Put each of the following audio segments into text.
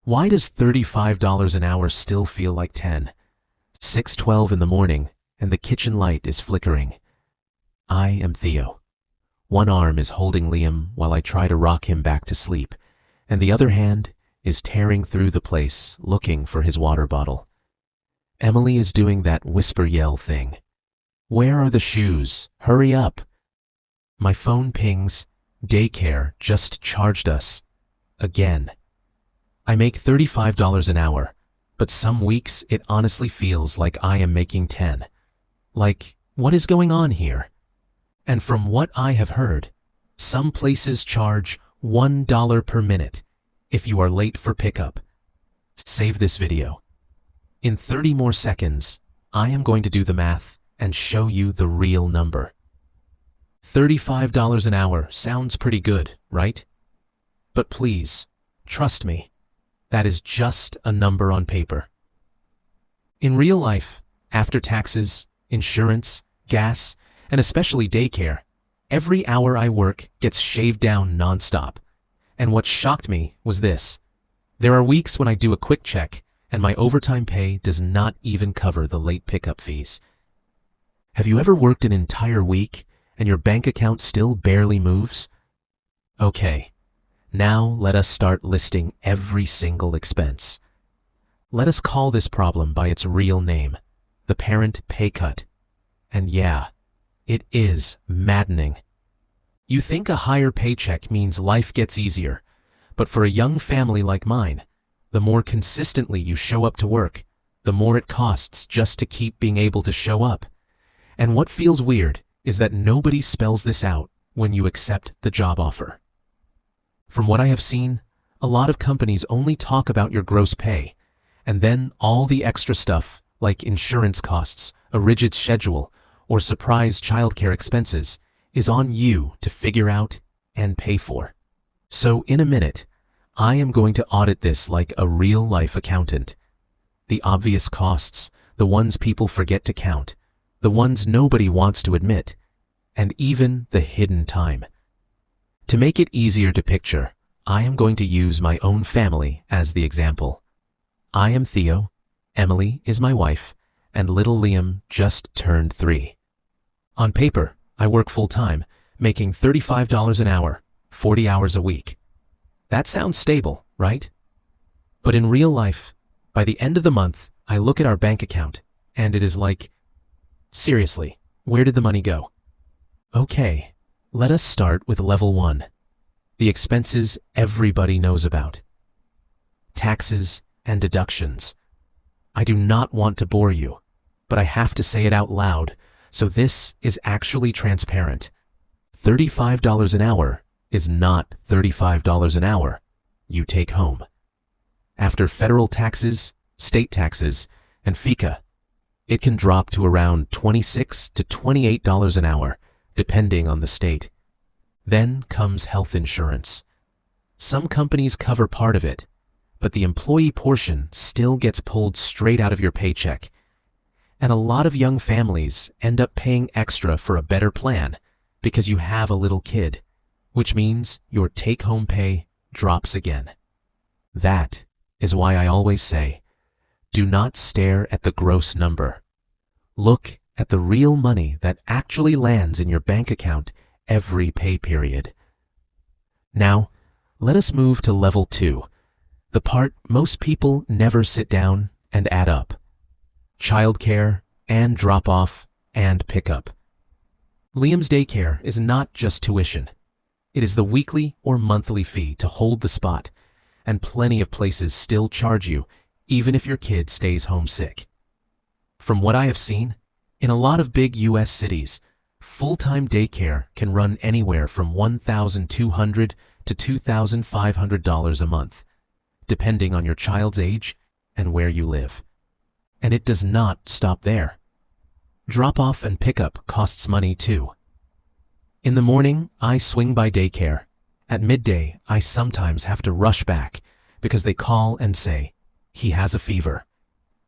Why does $35 an hour still feel like 10? 6:12 in the morning, and the kitchen light is flickering. I am Theo. One arm is holding Liam while I try to rock him back to sleep, and the other hand is tearing through the place looking for his water bottle. Emily is doing that whisper-yell thing. Where are the shoes? Hurry up! My phone pings. Daycare just charged us. Again. I make $35 an hour, but some weeks it honestly feels like I am making 10. Like, what is going on here? And from what I have heard, some places charge $1 per minute if you are late for pickup. Save this video. In 30 more seconds, I am going to do the math and show you the real number. $35 an hour sounds pretty good, right? But please, trust me, that is just a number on paper. In real life, after taxes, insurance, gas, and especially daycare, every hour I work gets shaved down nonstop. And what shocked me was this. There are weeks when I do a quick check and my overtime pay does not even cover the late pickup fees. Have you ever worked an entire week and your bank account still barely moves? Okay, now let us start listing every single expense. Let us call this problem by its real name, the parent pay cut. And yeah, it is maddening. You think a higher paycheck means life gets easier, but for a young family like mine, the more consistently you show up to work, the more it costs just to keep being able to show up. And what feels weird is that nobody spells this out when you accept the job offer. From what I have seen, a lot of companies only talk about your gross pay, and then all the extra stuff like insurance costs, a rigid schedule, or surprise childcare expenses is on you to figure out and pay for. So in a minute, I am going to audit this like a real-life accountant. The obvious costs, the ones people forget to count, the ones nobody wants to admit, and even the hidden time. To make it easier to picture, I am going to use my own family as the example. I am Theo, Emily is my wife, and little Liam just turned 3. On paper, I work full-time, making $35 an hour, 40 hours a week. That sounds stable, right? But in real life, by the end of the month, I look at our bank account, and it is like, seriously, where did the money go? Okay, let us start with level 1. The expenses everybody knows about. Taxes and deductions. I do not want to bore you, but I have to say it out loud, so this is actually transparent. $35 an hour is not $35 an hour you take home. After federal taxes, state taxes, and FICA, it can drop to around $26 to $28 an hour, depending on the state. Then comes health insurance. Some companies cover part of it, but the employee portion still gets pulled straight out of your paycheck. And a lot of young families end up paying extra for a better plan because you have a little kid, which means your take-home pay drops again. That is why I always say, do not stare at the gross number. Look at the real money that actually lands in your bank account every pay period. Now, let us move to level 2, the part most people never sit down and add up. Childcare and drop-off and pickup. Liam's daycare is not just tuition. It is the weekly or monthly fee to hold the spot, and plenty of places still charge you even if your kid stays home sick. From what I have seen, in a lot of big US cities, full-time daycare can run anywhere from $1,200 to $2,500 a month, depending on your child's age and where you live. And it does not stop there. Drop-off and pickup costs money too. In the morning, I swing by daycare. At midday, I sometimes have to rush back because they call and say, he has a fever.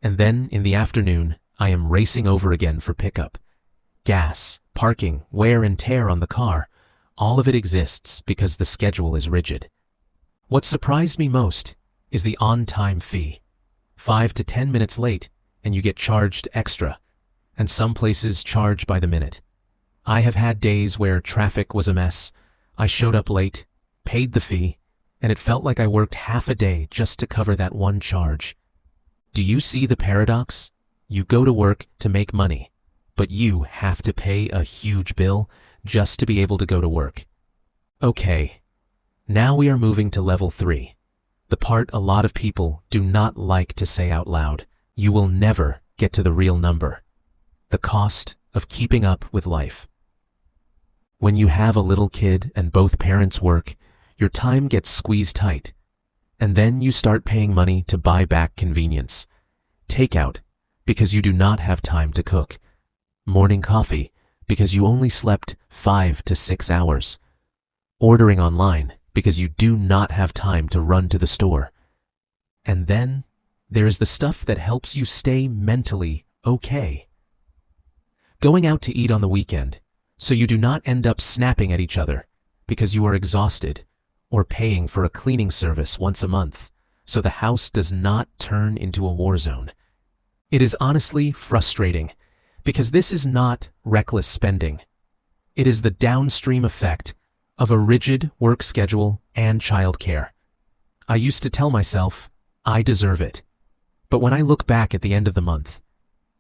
And then in the afternoon, I am racing over again for pickup. Gas, parking, wear and tear on the car, all of it exists because the schedule is rigid. What surprised me most is the on-time fee. 5 to 10 minutes late, and you get charged extra, and some places charge by the minute. I have had days where traffic was a mess. I showed up late, paid the fee, and it felt like I worked half a day just to cover that one charge. Do you see the paradox? You go to work to make money, but you have to pay a huge bill just to be able to go to work. Okay, now we are moving to level 3. The part a lot of people do not like to say out loud. You will never get to the real number. The cost of keeping up with life. When you have a little kid and both parents work, your time gets squeezed tight. And then you start paying money to buy back convenience. Takeout, because you do not have time to cook. Morning coffee, because you only slept 5 to 6 hours. Ordering online, because you do not have time to run to the store. And then there is the stuff that helps you stay mentally okay. Going out to eat on the weekend, so you do not end up snapping at each other because you are exhausted, or paying for a cleaning service once a month so the house does not turn into a war zone. It is honestly frustrating because this is not reckless spending. It is the downstream effect of a rigid work schedule and childcare. I used to tell myself, I deserve it. But when I look back at the end of the month,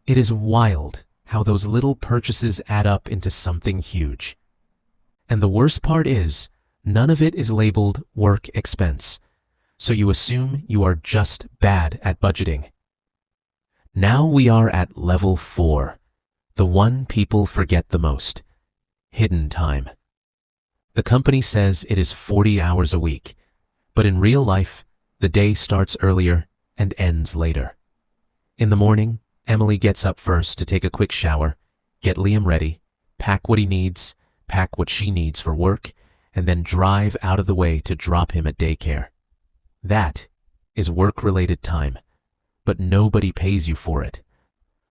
it is wild how those little purchases add up into something huge. And the worst part is, none of it is labeled work expense, so you assume you are just bad at budgeting. Now we are at level 4, the one people forget the most: hidden time. The company says it is 40 hours a week, but in real life, the day starts earlier and ends later. In the morning, Emily gets up first to take a quick shower, get Liam ready, pack what he needs, pack what she needs for work, and then drive out of the way to drop him at daycare. That is work-related time, but nobody pays you for it.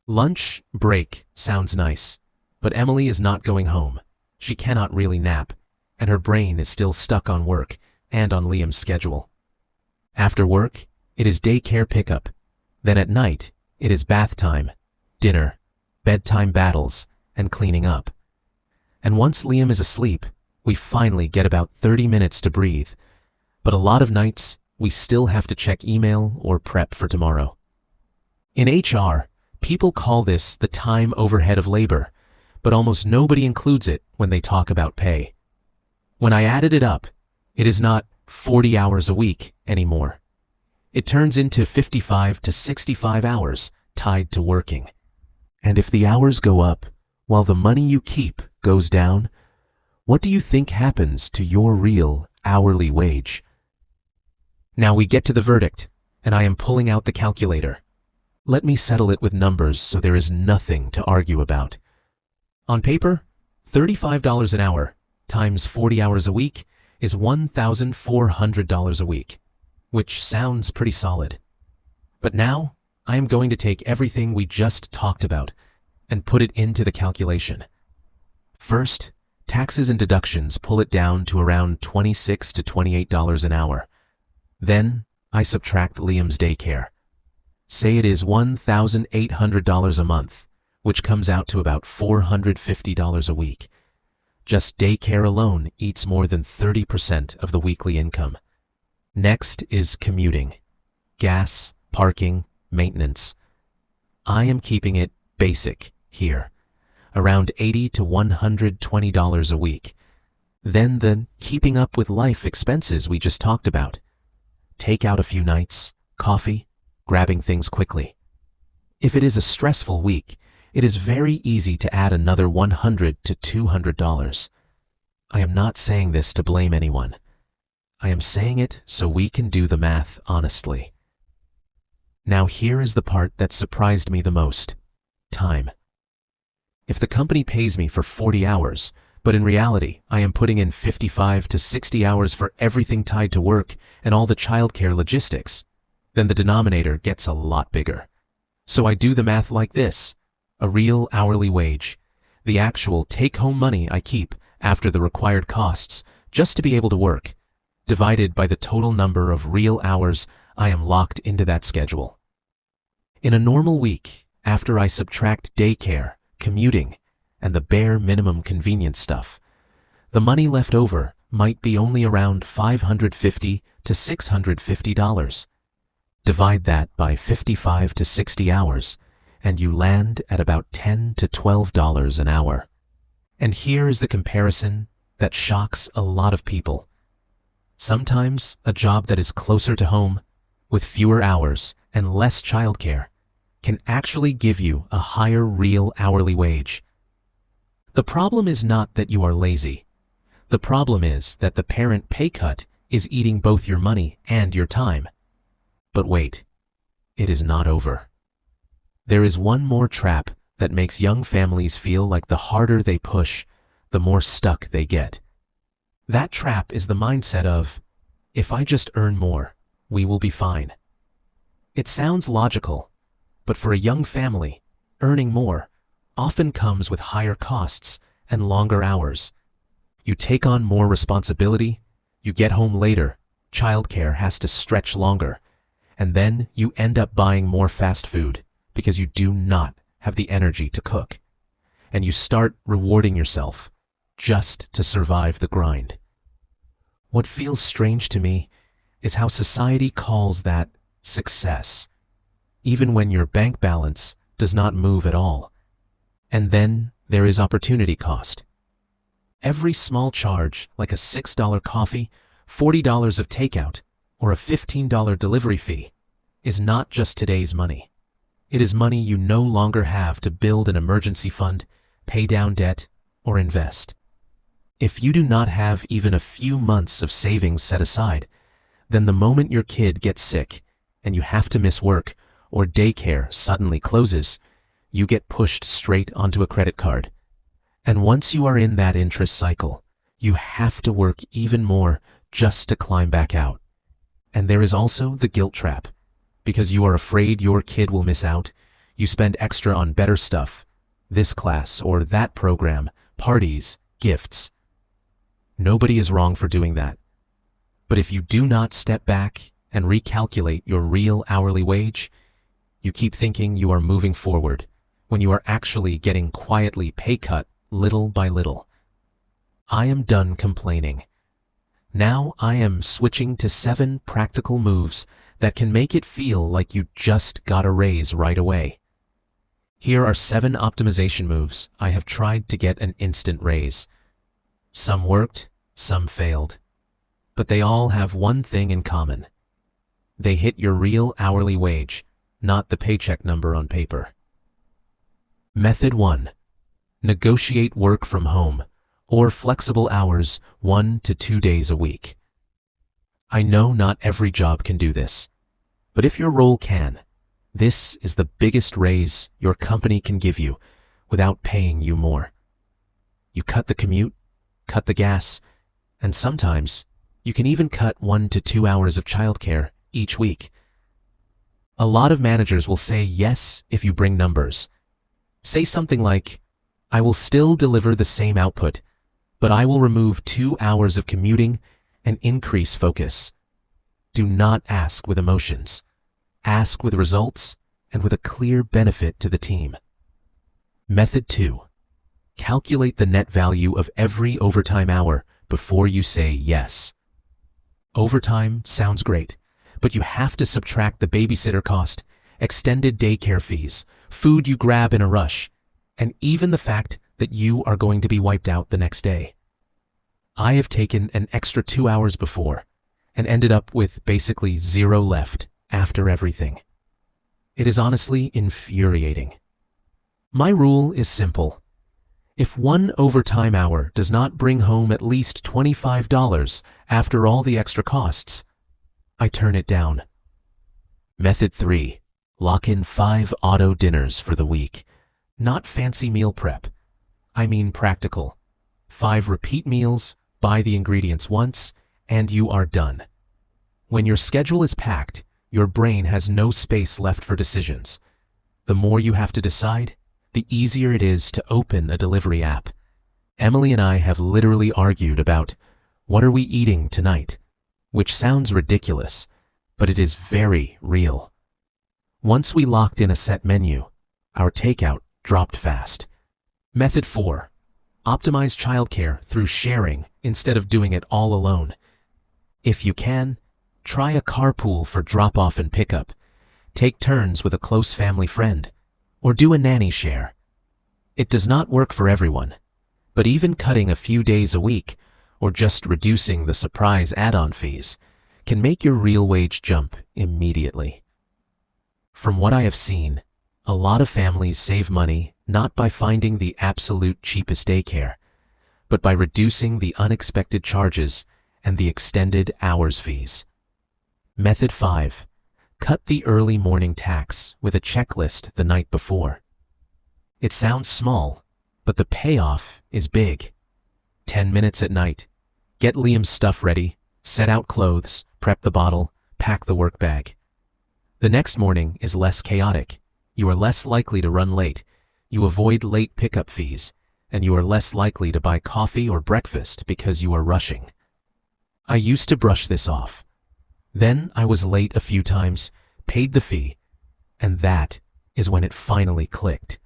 Lunch break sounds nice, but Emily is not going home. She cannot really nap, and her brain is still stuck on work and on Liam's schedule. After work, it is daycare pickup. Then at night, it is bath time, dinner, bedtime battles, and cleaning up. And once Liam is asleep, we finally get about 30 minutes to breathe. But a lot of nights, we still have to check email or prep for tomorrow. In HR, people call this the time overhead of labor, but almost nobody includes it when they talk about pay. When I added it up, it is not 40 hours a week anymore. It turns into 55 to 65 hours tied to working. And if the hours go up, while the money you keep goes down, what do you think happens to your real hourly wage? Now we get to the verdict, and I am pulling out the calculator. Let me settle it with numbers so there is nothing to argue about. On paper, $35 an hour times 40 hours a week is $1,400 a week, which sounds pretty solid. But now, I am going to take everything we just talked about and put it into the calculation. First, taxes and deductions pull it down to around $26 to $28 an hour. Then, I subtract Liam's daycare. Say it is $1,800 a month, which comes out to about $450 a week. Just daycare alone eats more than 30% of the weekly income. Next is commuting, gas, parking, maintenance. I am keeping it basic here, around $80 to $120 a week. Then the keeping up with life expenses we just talked about. Take out a few nights, coffee, grabbing things quickly. If it is a stressful week, it is very easy to add another $100 to $200. I am not saying this to blame anyone. I am saying it so we can do the math honestly. Now here is the part that surprised me the most: time. If the company pays me for 40 hours, but in reality I am putting in 55 to 60 hours for everything tied to work and all the childcare logistics, then the denominator gets a lot bigger. So I do the math like this: a real hourly wage, the actual take-home money I keep after the required costs just to be able to work, divided by the total number of real hours I am locked into that schedule. In a normal week, after I subtract daycare, commuting, and the bare minimum convenience stuff, the money left over might be only around $550 to $650. Divide that by 55 to 60 hours, and you land at about $10 to $12 an hour. And here is the comparison that shocks a lot of people. Sometimes a job that is closer to home, with fewer hours and less childcare, can actually give you a higher real hourly wage. The problem is not that you are lazy. The problem is that the parent pay cut is eating both your money and your time. But wait, it is not over. There is one more trap that makes young families feel like the harder they push, the more stuck they get. That trap is the mindset of, if I just earn more, we will be fine. It sounds logical, but for a young family, earning more often comes with higher costs and longer hours. You take on more responsibility, you get home later, childcare has to stretch longer, and then you end up buying more fast food because you do not have the energy to cook. And you start rewarding yourself just to survive the grind. What feels strange to me is how society calls that success, even when your bank balance does not move at all. And then there is opportunity cost. Every small charge, like a $6 coffee, $40 of takeout, or a $15 delivery fee, is not just today's money. It is money you no longer have to build an emergency fund, pay down debt, or invest. If you do not have even a few months of savings set aside, then the moment your kid gets sick and you have to miss work or daycare suddenly closes, you get pushed straight onto a credit card. And once you are in that interest cycle, you have to work even more just to climb back out. And there is also the guilt trap. Because you are afraid your kid will miss out, you spend extra on better stuff, this class or that program, parties, gifts. Nobody is wrong for doing that. But if you do not step back and recalculate your real hourly wage, you keep thinking you are moving forward when you are actually getting quietly pay cut little by little. I am done complaining. Now I am switching to 7 practical moves that can make it feel like you just got a raise right away. Here are 7 optimization moves I have tried to get an instant raise. Some worked, some failed. But they all have one thing in common. They hit your real hourly wage, not the paycheck number on paper. Method 1. Negotiate work from home or flexible hours 1 to 2 days a week. I know not every job can do this, but if your role can, this is the biggest raise your company can give you without paying you more. You cut the commute, cut the gas, and sometimes you can even cut 1 to 2 hours of childcare each week. A lot of managers will say yes if you bring numbers. Say something like, I will still deliver the same output, but I will remove 2 hours of commuting and increase focus. Do not ask with emotions. Ask with results and with a clear benefit to the team. Method 2. Calculate the net value of every overtime hour before you say yes. Overtime sounds great, but you have to subtract the babysitter cost, extended daycare fees, food you grab in a rush, and even the fact that you are going to be wiped out the next day. I have taken an extra 2 hours before and ended up with basically 0 left after everything. It is honestly infuriating. My rule is simple. If 1 overtime hour does not bring home at least $25 after all the extra costs, I turn it down. Method 3. Lock in 5 auto dinners for the week. Not fancy meal prep. I mean practical. 5 repeat meals, buy the ingredients once, and you are done. When your schedule is packed, your brain has no space left for decisions. The more you have to decide, the easier it is to open a delivery app. Emily and I have literally argued about, what are we eating tonight? Which sounds ridiculous, but it is very real. Once we locked in a set menu, our takeout dropped fast. Method 4. Optimize childcare through sharing instead of doing it all alone. If you can, try a carpool for drop-off and pickup. Take turns with a close family friend, or do a nanny share. It does not work for everyone, but even cutting a few days a week, or just reducing the surprise add-on fees, can make your real wage jump immediately. From what I have seen, a lot of families save money not by finding the absolute cheapest daycare, but by reducing the unexpected charges and the extended hours fees. Method 5. Cut the early morning tax with a checklist the night before. It sounds small, but the payoff is big. 10 minutes at night. Get Liam's stuff ready, set out clothes, prep the bottle, pack the work bag. The next morning is less chaotic. You are less likely to run late. You avoid late pickup fees, and you are less likely to buy coffee or breakfast because you are rushing. I used to brush this off. Then I was late a few times, paid the fee, and that is when it finally clicked.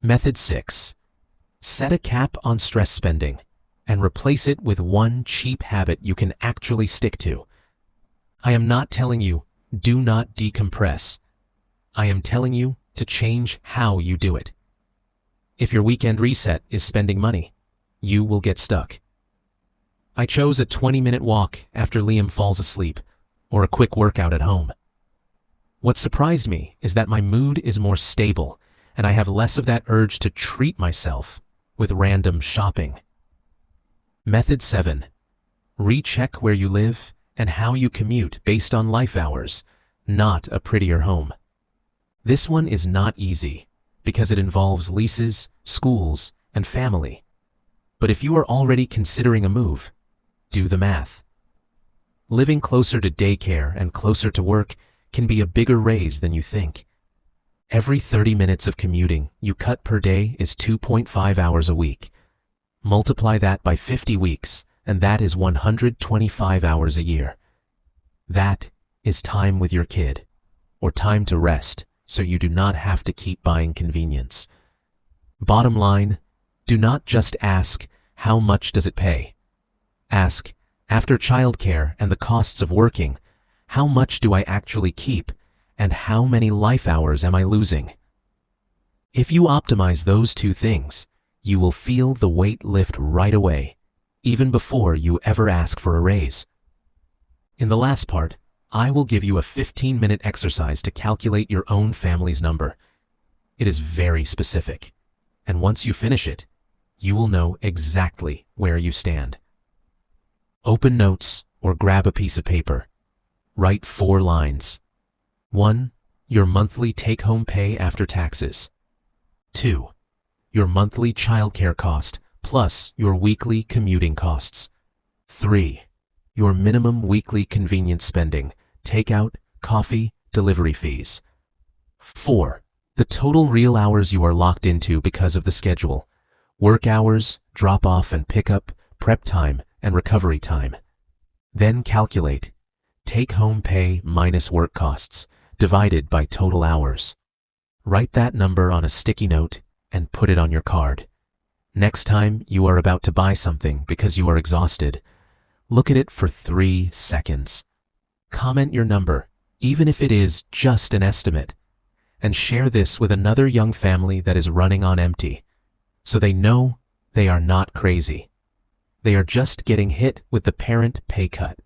Method 6. Set a cap on stress spending and replace it with one cheap habit you can actually stick to. I am not telling you, do not decompress. I am telling you to change how you do it. If your weekend reset is spending money, you will get stuck. I chose a 20-minute walk after Liam falls asleep, or a quick workout at home. What surprised me is that my mood is more stable, and I have less of that urge to treat myself with random shopping. Method 7. Recheck where you live and how you commute based on life hours, not a prettier home. This one is not easy because it involves leases, schools, and family. But if you are already considering a move, do the math. Living closer to daycare and closer to work can be a bigger raise than you think. Every 30 minutes of commuting you cut per day is 2.5 hours a week. Multiply that by 50 weeks, and that is 125 hours a year. That is time with your kid, or time to rest, so you do not have to keep buying convenience. Bottom line, do not just ask, how much does it pay? Ask, after childcare and the costs of working, how much do I actually keep, and how many life hours am I losing? If you optimize those two things, you will feel the weight lift right away, even before you ever ask for a raise. In the last part, I will give you a 15-minute exercise to calculate your own family's number. It is very specific, and once you finish it, you will know exactly where you stand. Open notes or grab a piece of paper. Write 4 lines. 1. Your monthly take-home pay after taxes. 2. Your monthly childcare cost plus your weekly commuting costs. 3. Your minimum weekly convenience spending, takeout, coffee, delivery fees. 4. The total real hours you are locked into because of the schedule. Work hours, drop-off and pickup, prep time, and recovery time. Then calculate take-home pay minus work costs divided by total hours. Write that number on a sticky note and put it on your card. Next time you are about to buy something because you are exhausted, look at it for 3 seconds. Comment your number, even if it is just an estimate, and share this with another young family that is running on empty, so they know they are not crazy. They are just getting hit with the parent pay cut.